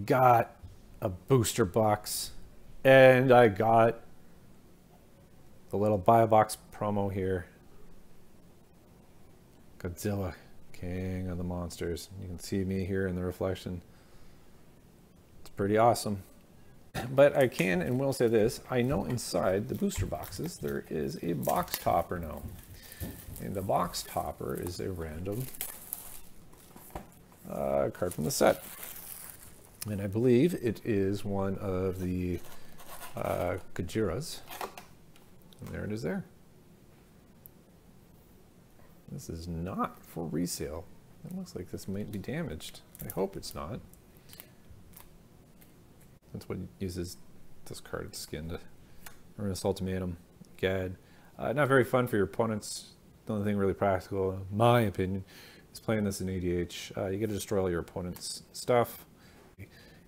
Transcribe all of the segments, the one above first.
got a booster box, and I got the little buy a box promo here. Godzilla, king of the monsters. You can see me here in the reflection. It's pretty awesome. But I can and will say this, I know inside the booster boxes there is a box topper now. And the box topper is a random card from the set. And I believe it is one of the Gojiras. And there it is there. This is not for resale. It looks like this might be damaged. I hope it's not. That's what uses this card skin to run this ultimatum. Gad. Not very fun for your opponents. The only thing really practical, in my opinion, is playing this in ADH. You get to destroy all your opponent's stuff.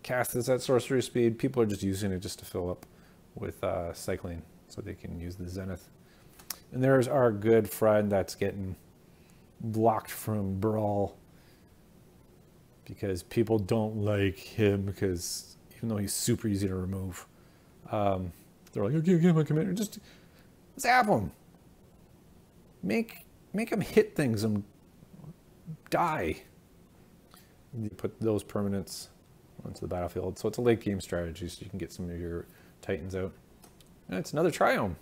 Cast this at sorcery speed. People are just using it just to fill up with cycling so they can use the Zenith. And there's our good friend that's getting blocked from Brawl because people don't like him because even though he's super easy to remove, they're like, okay, my commander, just zap him. Make him hit things and die. You put those permanents onto the battlefield. So it's a late game strategy, so you can get some of your Titans out. And it's another Triome.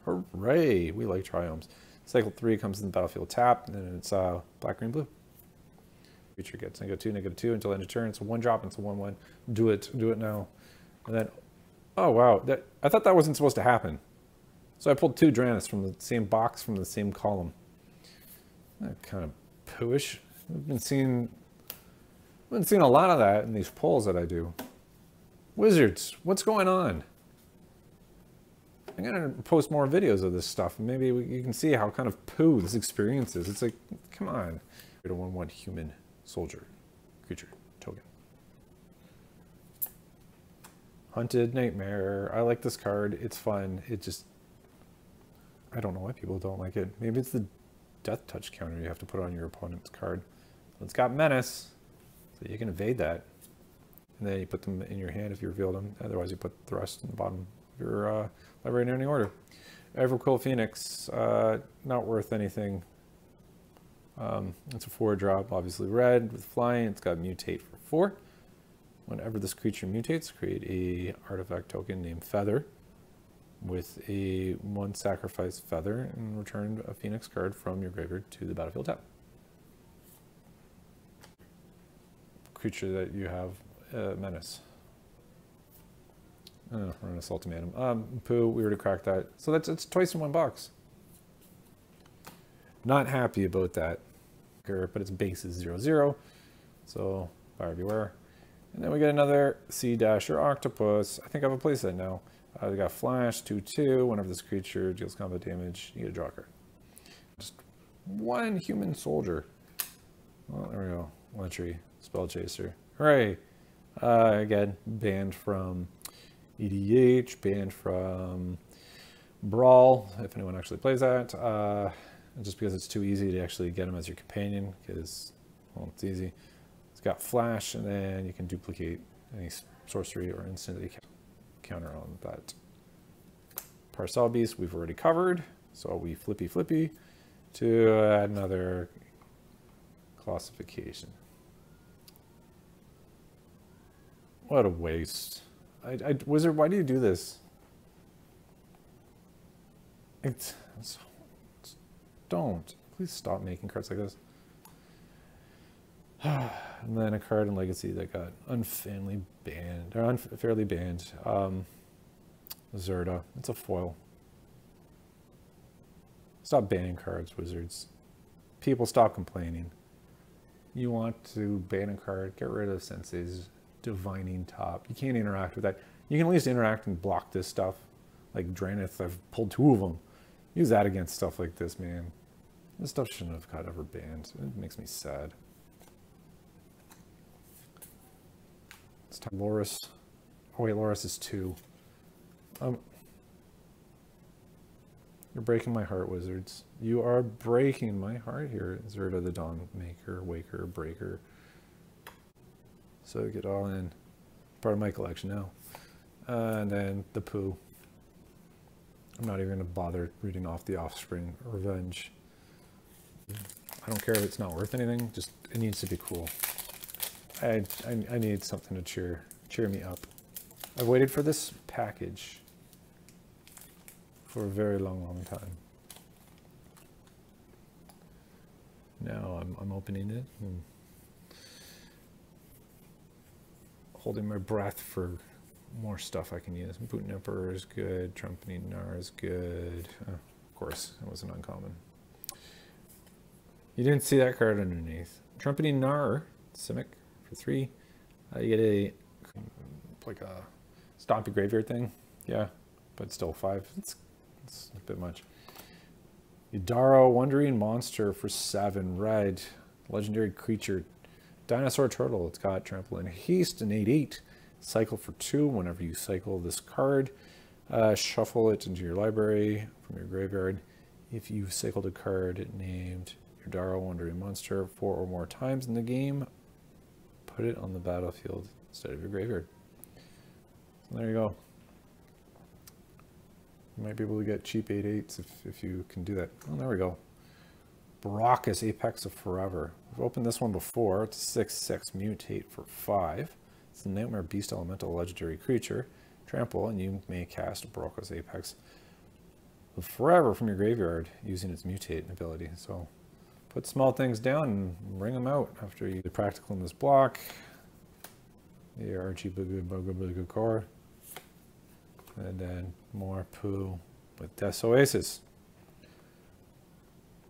Hooray! We like Triomes. Cycle 3 comes in the battlefield tapped, and then it's black, green, blue. Creature gets -2/-2 until end of turn. It's a 1-drop, and it's a 1/1. Do it now. And then, oh wow, I thought that wasn't supposed to happen. So I pulled 2 Dranis from the same box from the same column. That kind of pooish. I've been seeing a lot of that in these pulls that I do. Wizards, what's going on? I'm gonna post more videos of this stuff, and maybe you can see how kind of poo this experience is. It's like, come on. We don't want one human soldier creature token. Hunted Nightmare. I like this card. It's fun. It just, I don't know why people don't like it. Maybe it's the death touch counter you have to put on your opponent's card. It's got Menace, so you can evade that. And then you put them in your hand if you reveal them. Otherwise, you put the rest in the bottom of your library in any order. Everquill Phoenix, not worth anything. It's a 4-drop, obviously red with flying. It's got mutate for 4. Whenever this creature mutates, create a artifact token named Feather with a 1 sacrifice Feather and return a Phoenix card from your graveyard to the battlefield tap. Creature that you have Menace. Run an ultimatum. Poo, we already cracked that. So it's twice in 1 box. Not happy about that. But its base is 0/0. So buyer beware. And then we get another Sea Dasher Octopus. I think I have a playset now. We got Flash, 2/2. Whenever this creature deals combat damage, you get a draw card. Just 1 human soldier. Well, there we go. Entry, Spell Chaser. Hooray! Again, banned from EDH, banned from Brawl, if anyone actually plays that. Just because it's too easy to actually get him as your companion, because, well, it's easy. It's got Flash, and then you can duplicate any sorcery or instantly counter on that. Parcel Beast we've already covered, so we flippy to another classification. What a waste. Wizard, why do you do this? Don't. Please stop making cards like this. And then a card in Legacy that got unfairly banned. Zerda. It's a foil. Stop banning cards, Wizards. People, stop complaining. You want to ban a card, get rid of Sensei's Divining Top. You can't interact with that. You can at least interact and block this stuff. Like Draenith, I've pulled 2 of them. Use that against stuff like this, man. This stuff shouldn't have got ever banned. It makes me sad. It's time. Loris. Oh wait, Loris is 2. You're breaking my heart, Wizards. You are breaking my heart here. Zerda the Dawn Maker, Waker, Breaker. So get all in. part of my collection now. And then the poo. I'm not even going to bother reading off the Offspring Revenge. I don't care if it's not worth anything, just it needs to be cool. I need something to cheer me up. I've waited for this package for a very long time. Now I'm opening it and holding my breath for more stuff I can use. Putin Emperor is good. Trumpeting Nar is good. Of course, it wasn't uncommon. You didn't see that card underneath. Trumpeting Nar, Simic for 3. You get a like a stompy graveyard thing. Yeah, but still 5. It's a bit much. Udaro, Wandering Monster for 7. Red. Legendary creature. Dinosaur Turtle. It's got Trample and Haste, an 8/8. Cycle for 2. Whenever you cycle this card, shuffle it into your library from your graveyard. If you've cycled a card named Udaro, Wandering Monster 4 or more times in the game, put it on the battlefield instead of your graveyard. So there you go. You might be able to get cheap 8/8s if you can do that. Oh, there we go. Baracus, Apex of Forever. We've opened this one before. It's 6/6, mutate for 5. It's a Nightmare Beast Elemental legendary creature. Trample, and you may cast Baracus Apex of Forever from your graveyard using its mutate ability. So put small things down and bring them out after you do practical in this block. The Archie Booga core. And then more poo with Death's Oasis.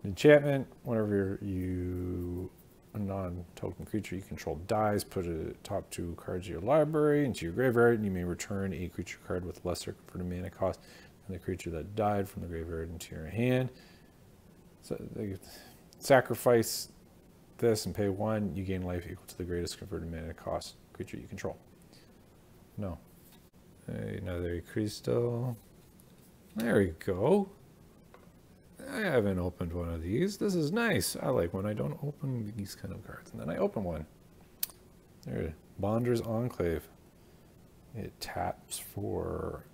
Enchantment, whenever a non-token creature you control dies, put a top 2 cards of your library into your graveyard, and you may return a creature card with lesser converted mana cost than the creature that died from the graveyard into your hand. So they sacrifice this and pay 1, you gain life equal to the greatest converted mana cost creature you control. No. Another crystal. There we go. I haven't opened one of these. This is nice. I like when I don't open these kind of cards. And then I open one. There it is. Bonder's Enclave. It taps for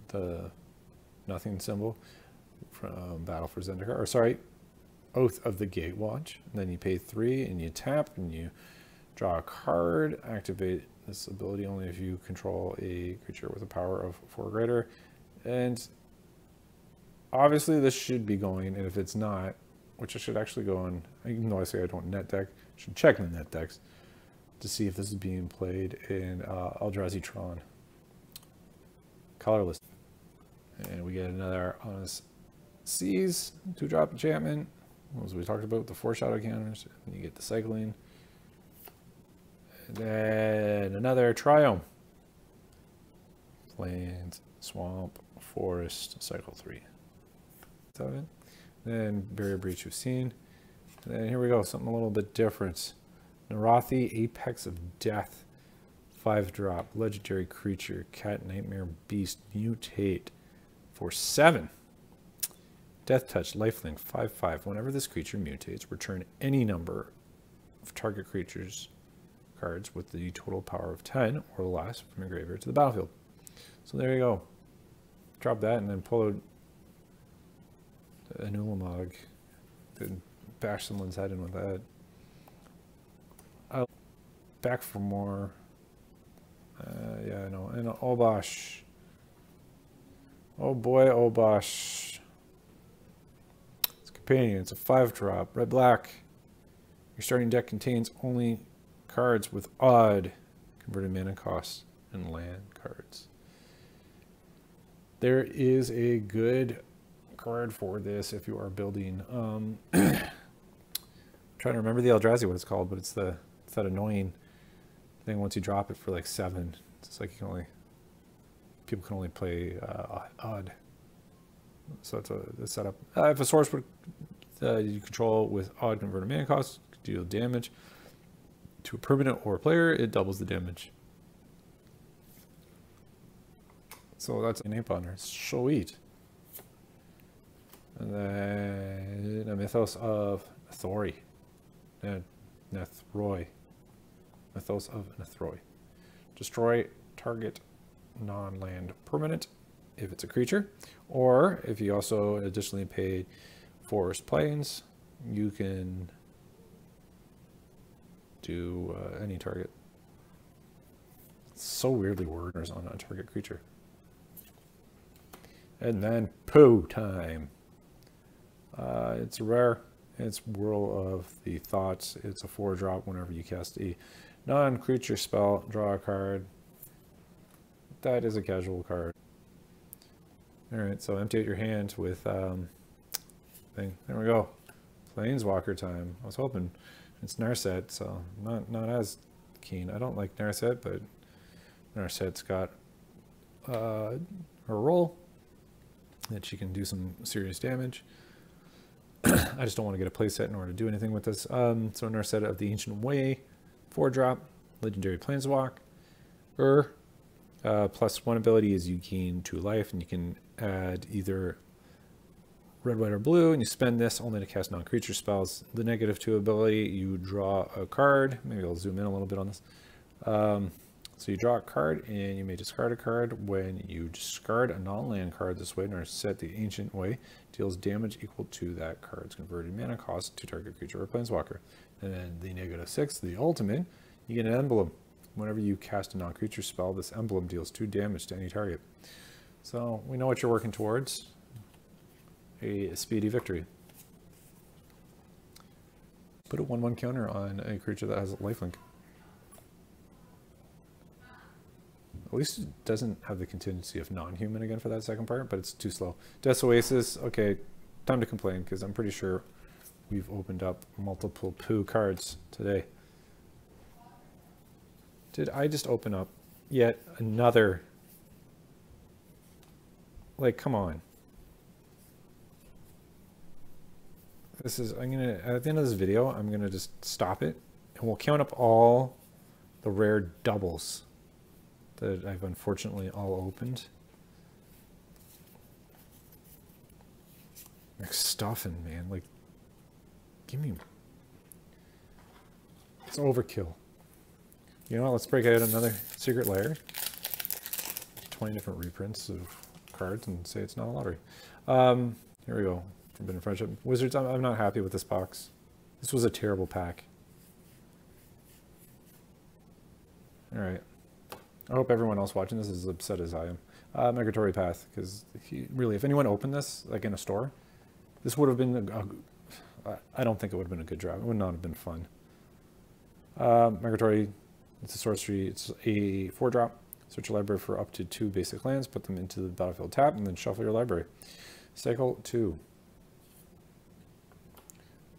the nothing symbol from Battle for Zendikar. Or sorry, Oath of the Gatewatch. And then you pay 3 and you tap and you draw a card. Activate this ability only if you control a creature with a power of 4 or greater. And obviously this should be going, and if it's not, which I should actually go on, even though I say I don't net deck, I should check the net decks to see if this is being played in Eldrazi Tron. Colorless. And we get another Honest Seas, 2-drop enchantment. As we talked about, the foreshadow counters, and you get the cycling. And then another Triome. Plains, Swamp, Forest, cycle 3. Then Barrier Breach we've seen. And then here we go, something a little bit different. Narathi, Apex of Death, 5-drop, legendary creature, Cat Nightmare Beast, mutate for 7. Death Touch, lifelink, 5/5. Whenever this creature mutates, return any number of target creatures cards with the total power of 10 or less from your graveyard to the battlefield. So there you go. Drop that and then pull out an Ulamog. Then bash someone's head in with that. I'll back for more. Yeah, I know. And Obosh. Oh boy, Obosh. It's a companion. It's a 5-drop. Red black. Your starting deck contains only cards with odd converted mana costs and land cards. There is a good card for this if you are building. I'm trying to remember the Eldrazi what it's called, but it's that annoying thing once you drop it for like 7. It's like people can only play odd. So it's a setup. If a source would you control with odd converted mana costs, deal damage to a permanent or a player, it doubles the damage. So that's an ape on there. Sweet. And then a Mythos of Thori. Nethroi. Mythos of Nethroi. Destroy target non-land permanent if it's a creature, or if you also additionally pay forest plains, you can do any target. It's so weirdly worded on a target creature. And then poo time. It's rare. It's Whirl of the Thoughts. It's a 4-drop whenever you cast a non-creature spell, draw a card. That is a casual card. Alright, so empty out your hand with thing. There we go. Planeswalker time. I was hoping it's Narset, so not as keen. I don't like Narset, but Narset's got her role that she can do some serious damage. I just don't want to get a playset in order to do anything with this. So Narset of the Ancient Way, 4-drop, legendary planeswalk. +1 ability is you gain 2 life, and you can add either red, white, or blue, and you spend this only to cast non-creature spells. The -2 ability, you draw a card. Maybe I'll zoom in a little bit on this. So you draw a card, and you may discard a card. When you discard a non-land card this way, Narset the Ancient Way deals damage equal to that card's converted mana cost to target creature or planeswalker. And then the -6, the ultimate, you get an emblem. Whenever you cast a non-creature spell, this emblem deals 2 damage to any target. So we know what you're working towards. A speedy victory. Put a 1/1 counter on a creature that has a lifelink. At least it doesn't have the contingency of non-human again for that second part, but it's too slow. Death's Oasis, okay, time to complain, because I'm pretty sure we've opened up multiple poo cards today. Did I just open up yet another? Like, come on. This is, I'm gonna, at the end of this video, I'm gonna just stop it, and we'll count up all the rare doubles that I've unfortunately all opened. Like stuffing, man. Like, give me. It's overkill. You know what? Let's break out another secret layer. 20 different reprints of cards and say it's not a lottery. Here we go. Forbidden Friendship. Wizards, I'm not happy with this box. This was a terrible pack. Alright. I hope everyone else watching this is as upset as I am. Migratory Path, because really, if anyone opened this, like in a store, this would have been, I don't think it would have been a good job. It would not have been fun. Migratory, it's a sorcery, it's a 4-drop. Search your library for up to 2 basic lands, put them into the battlefield tap, and then shuffle your library. Cycle 2.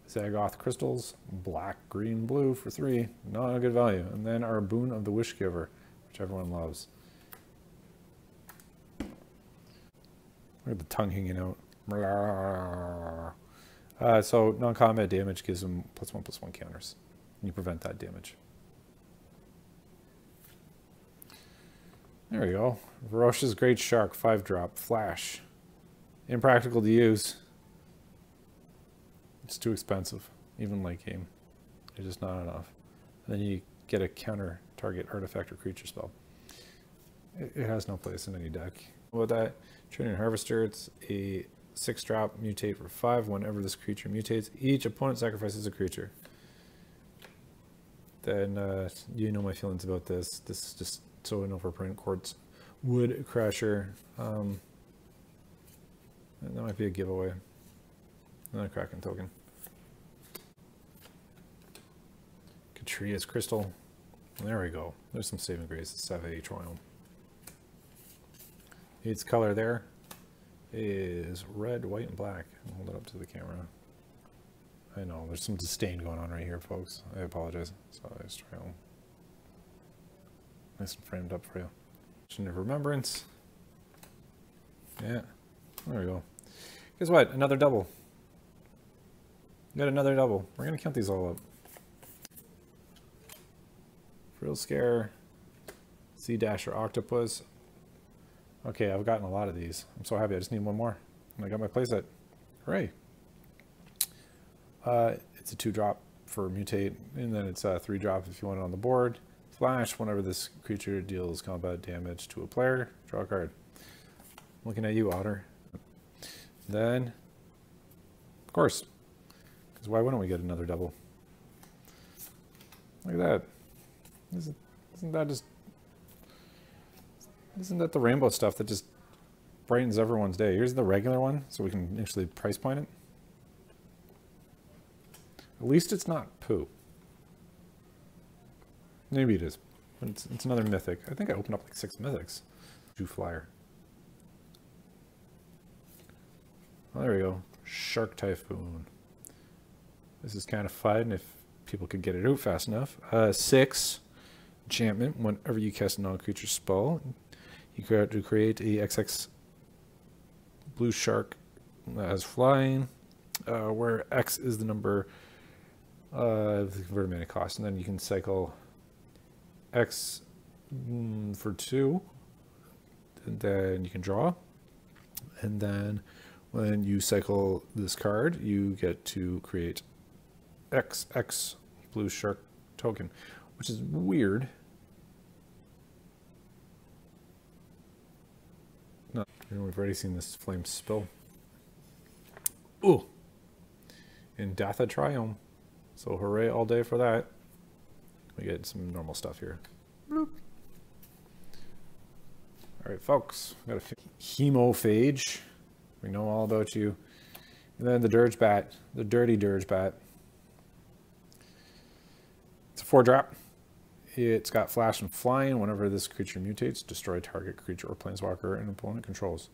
Zagoth Crystals, black, green, blue for 3. Not a good value. And then our Boon of the Wishgiver, which everyone loves. Look at the tongue hanging out. So non-combat damage gives them +1/+1 counters. And you prevent that damage. There we go. Varosha's Great Shark, 5-drop, flash. Impractical to use. It's too expensive, even late game. It's just not enough. And then you get a counter target artifact or creature spell. It has no place in any deck. With that, Training Harvester, it's a 6-drop, mutate for 5. Whenever this creature mutates, each opponent sacrifices a creature. Then you know my feelings about this. This is just so an overprint. Quartz Wood Crasher. That might be a giveaway. Another Kraken token. Katria's Crystal. There we go. There's some saving grace. Savage Royal. Its color there is red, white, and black. I'll hold it up to the camera. I know, there's some disdain going on right here, folks. I apologize. Savage Royal. Nice and framed up for you. Vision of Remembrance. Yeah. There we go. Guess what? Another double. Got another double. We're going to count these all up. Frill Scare. Sea Dasher Octopus. Okay, I've gotten a lot of these. I'm so happy. I just need one more. And I got my playset. Hooray. It's a 2-drop for Mutate. And then it's a 3-drop if you want it on the board. Flash, whenever this creature deals combat damage to a player, draw a card. Looking at you, Otter. Then, of course, because why wouldn't we get another double? Look at that. Isn't that just... Isn't that the rainbow stuff that just brightens everyone's day? Here's the regular one, so we can actually price point it. At least it's not poo. Maybe it is. But it's another mythic. I think I opened up like 6 mythics. Jew Flyer. Oh, there we go. Shark Typhoon. This is kind of fun if people could get it out fast enough. 6 enchantment. Whenever you cast a non-creature spell, you have to create a XX blue shark that has flying, where X is the number of the converted mana cost, and then you can cycle X for 2, and then you can draw, and then when you cycle this card, you get to create XX blue shark token, which is weird. No, we've already seen this flame spill. Ooh, in Datha Triome. So hooray all day for that. We get some normal stuff here. Bloop. All right, folks. We got a Hemophage. We know all about you. And then the Dirge Bat, the dirty Dirge Bat. It's a 4-drop. It's got flash and flying. Whenever this creature mutates, destroy target creature or planeswalker an opponent controls.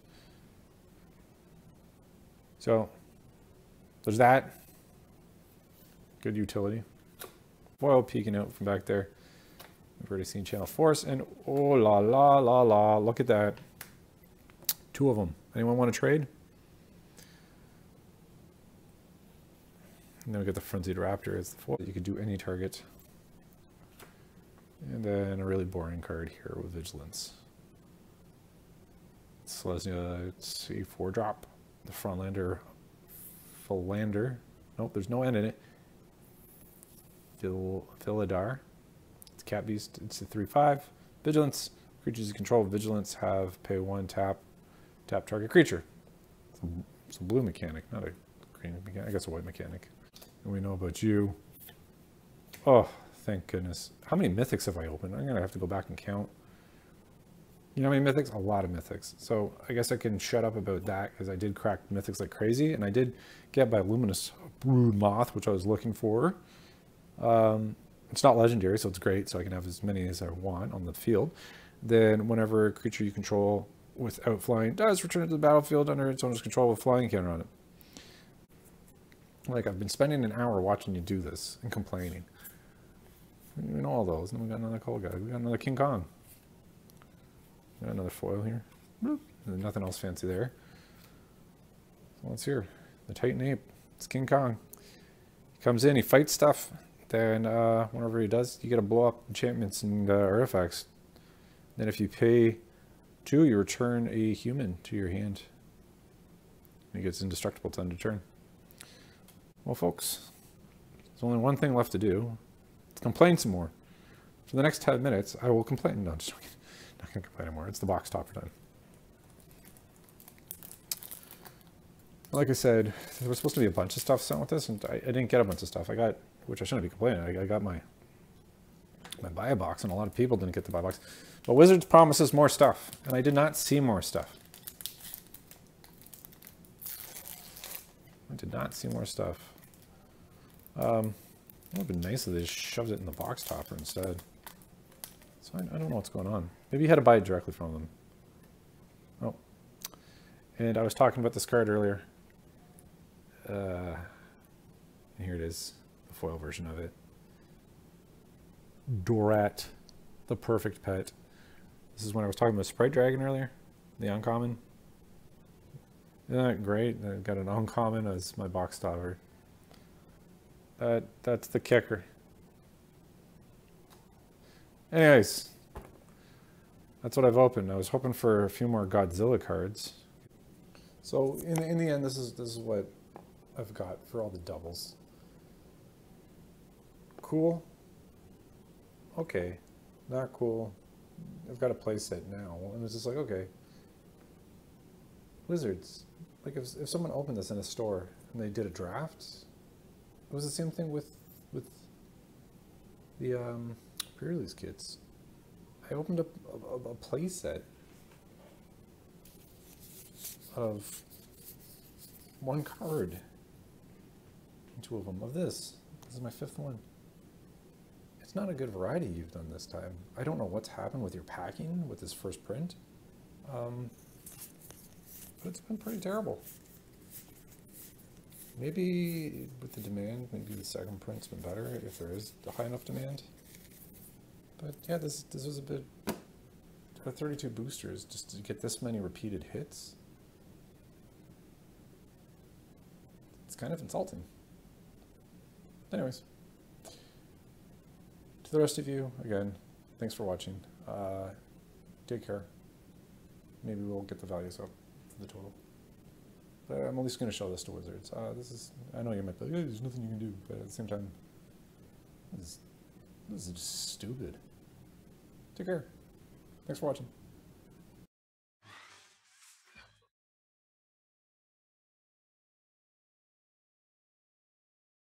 So there's that. Good utility. Foil peeking out from back there. We've already seen Channel Force, and oh la la la la, look at that. 2 of them. Anyone want to trade? And then we get the Frenzied Raptor as the foil. You could do any target. And then a really boring card here with Vigilance. Selesnya, it's a 4-drop. The Frontlander, Philander. Nope, there's no N in it. Philidar. It's Cat Beast. It's a 3/5. Vigilance. Creatures you control Vigilance have pay 1 tap target creature. It's a blue mechanic, not a green mechanic. I guess a white mechanic. And we know about you. Oh, thank goodness. How many mythics have I opened? I'm going to have to go back and count. You know how many mythics? A lot of mythics. So I guess I can shut up about that because I did crack mythics like crazy. And I did get by Luminous Brood Moth, which I was looking for. It's not legendary, so it's great. So I can have as many as I want on the field. Then whenever a creature you control without flying does return to the battlefield under its owner's control with flying counter on it. Like, I've been spending an hour watching you do this and complaining. We know all those. And then we got another cold guy. We got another King Kong. We got another foil here. Bloop. Nothing else fancy there. So what's here? The Titan Ape. It's King Kong. He comes in, he fights stuff. Then whenever he does, you get to blow up enchantments and artifacts. Then if you pay 2, you return a human to your hand. He gets indestructible to end of turn. Well, folks, there's only one thing left to do. Let's complain some more. For the next 10 minutes, I will complain. No, just not going to complain anymore. It's the box topper time. Like I said, there was supposed to be a bunch of stuff sent with this, and I didn't get a bunch of stuff. I got, which I shouldn't be complaining. I got my buy a box, and a lot of people didn't get the buy box. But Wizards promises more stuff, and I did not see more stuff. I did not see more stuff. It would have been nice if they just shoved it in the box topper instead. So I don't know what's going on. Maybe you had to buy it directly from them. Oh. And I was talking about this card earlier. And here it is, the foil version of it. Dorat, the perfect pet. This is when I was talking about Sprite Dragon earlier, the uncommon. Isn't that great? I got an uncommon as my box topper. That's the kicker. Anyways, that's what I've opened. I was hoping for a few more Godzilla cards. So in the end, this is what I've got for all the doubles. Cool. Okay. not cool. I've got a play set now. And it's just like, okay. Wizards. Like if someone opened this in a store and they did a draft, it was the same thing with the prerelease kits. I opened up a play set of one card, two of them of this. This is my 5th one. It's not a good variety you've done this time. I don't know what's happened with your packing with this first print, but it's been pretty terrible. Maybe with the demand, maybe the second print's been better if there is a high enough demand. But yeah, this was a bit. 32 boosters just to get this many repeated hits. It's kind of insulting. Anyways, to the rest of you, again, thanks for watching. Take care. Maybe we'll get the values up for the total. But I'm at least going to show this to Wizards. I know you might be like, hey, there's nothing you can do, but at the same time, this is just stupid. Take care. Thanks for watching.